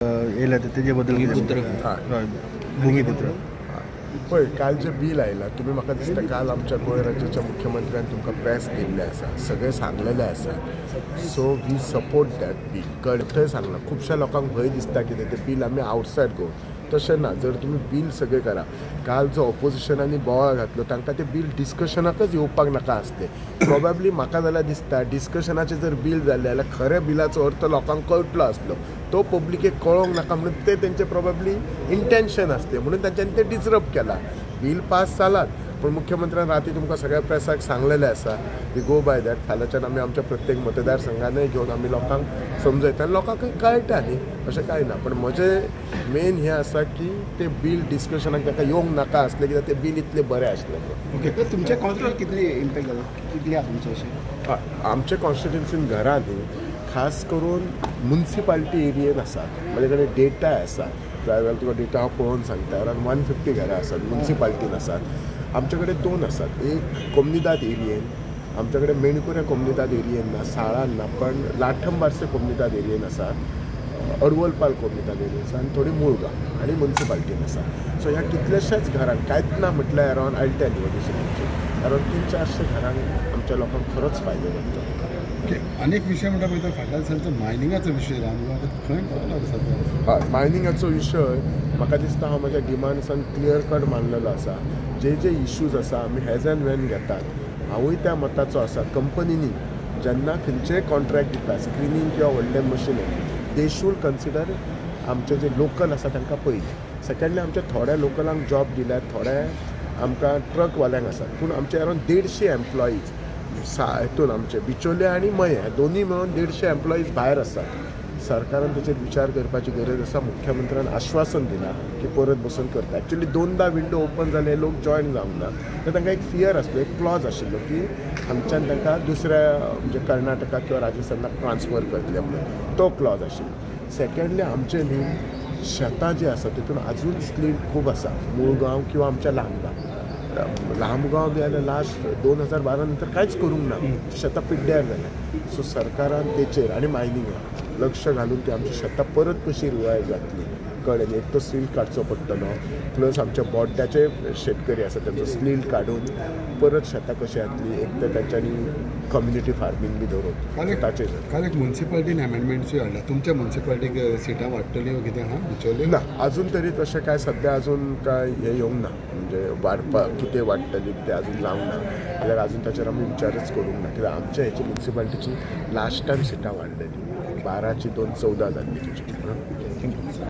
येयला तेजे बद्दल भूमिपुत्र पळय काल जे बील आयला तुम्ही म्हाका दिसता काल आमच्या गोंय राज्याच्या मुख्यमंत्र्यान तुमकां प्रेस दिल्ले आसा सगळे सांगलेले आसा so we support that bill कळ्ळें थंय सांगलां खुबश्या लोकांक भंय दिसता कितें तें बील आमी आवटसायड गो तशें ना जर तुमी बील सगळें करा काल जो ऑपोजिशनांनी बोवाळ घातलो तांकां तें बील डिस्कशनाकच येवपाक नाका आसलें प्रोबॅबली म्हाका जाल्यार दिसता डिस्कशनाचें जर बील जाल्लें जाल्यार खऱ्या बिलाचो अर्थ लोकांक कळटलो आसलो तो पब्लिकेक कळोंक नाका म्हणून ते तेंचे प्रोबॅबली इंटेन्शन आसलें म्हणून तांच्यांनी तें डिसरप्ट केलां बील पास जालात पण मुख्यमंत्र्यान राती तुमकां सगळ्या प्रेसाक सांगलेलें आसा वी गो बाय दॅट फाल्यांच्यान आमी आमच्या प्रत्येक मतदारसंघानय घेवन आमी लोकांक समजयता आनी लोकांकय कळटा न्ही अशें कांय ना पण म्हजें मेन हें आसा की तें बील डिस्कशनाक ताका येवंक नाका आसलें कित्याक तें बील इतलें बरें आसलें ओके तुमच्या कॉन्स्टिट्युन्सीक कितली इम्पॅक्ट जालो कितली आसा तुमचो अशें आमच्या कॉन्स्टिट्युन्सीन घरां न्ही खास करून मुन्सिपाल्टी एरियेन आसात म्हजे कडेन डेटा आसा जाय जाल्यार तुका डेटा हांव पळोवन सांगता अरावंड 150 घरां आसात मुन्सिपाल्टीन आसात आमचे कडेन 2 आसात एक कोमनिदाद एरियेन आमचे कडेन मेणकुऱ्या कोमनिदाद एरियेन ना साळान ना पण लाठंबारसे कोमनिदाद एरियेन आसात अडवलपाल कोमनिदाद एरियेन आसा आनी थोडी मुळगांव आनी मुन्सिपाल्टीन आसा सो ह्या कितल्याशाच घरांक कांयच ना म्हटल्यार अरावंड आयल टेल यू दुसऱ्यांची अरावंड 300-400 घरांक आमच्या लोकांक खरोच फायदो जातलो ओके अनेक विशय म्हणटा पळय तो फाटल्या दिसांचो मायनिंगाचो विशय खंय पावला सद्या हय मायनिंगाचो विशय म्हाका दिसता हांव म्हाज्या डिमांड्सान क्लियर कट मानलेलो आसा जे जे इश्यूज आसा आमी हेज एंड वेन घेतात हांवूय त्या मताचो आसा कंपनीनी जेन्ना खंयचेय कॉन्ट्रॅक्ट दिता स्क्रिनींग किंवा व्हडले मशीन दे शूड कन्सिडर आमचे जे लोकल आसा तांकां पयलीं सेकंडली आमच्या थोड्या लोकलांक जॉब दिल्यात थोडे आमकां ट्रकवाल्यांक आसात पूण आमचे अरावंड 150 एम्प्लॉईज हितून आमचे बिचोले आनी मये दोनी मेळून 150 एम्प्लॉईज भायर आसात सरकारान तेचेर विचार करपाची गरज आसा मुख्यमंत्र्यान आश्वासन दिलां की परत बसून करता एक्चुअली 2दा विंडो ओपन जाले लोक जॉयन जावंक ना तर तांकां एक फियर आसलो एक क्लॉज आशिल्लो की हांगच्यान तांकां दुसऱ्या म्हणजे कर्नाटका किंवा राजस्थानाक ट्रान्सफर करतले म्हणून तो क्लॉज आशिल्लो सेकंडली आमचे न्ही शेतां जी आसा तितून आजून स्लीट खूब आसा मुळगांव किंवा आमच्या लांबगांव बी जाल्यार लास्ट 2012 नंतर कांयच करूंक ना शेतां पिड्ड्यार जाल्या सो सरकारान तेचेर आनी मायनिंगाक लक्ष घालून ती आमची शेतां परत कशी रिवायव जातली कळ्ळें एक तो स्लीट काडचो पडटलो प्लस आमच्या बोड्ड्याचे शेतकरी आसा तांचो स्लीट काडून परत शेतां कशी जातली एक तर तांच्यांनी कम्युनिटी फार्मींग बी धरून ताचेर काल एक म्युन्सिपाल्टीन एमेंडमेंट्सूय हाडला तुमच्या म्युन्सिपाल्टीक सिटां वाडटली वा कितें आहा बिचोले ना अजून तरी तशें काय सद्या अजून काय हें येवंक ना म्हणजे वाडपाक कितें वाडटली तें अजून जावंक ना कित्याक अजून ताचेर आमी विचारच करूंक ना कित्याक आमच्या हेची म्युन्सिपाल्टीची लास्ट टायम सिटां वाडलेली 12 ची 2 14 जाल्ली तुजी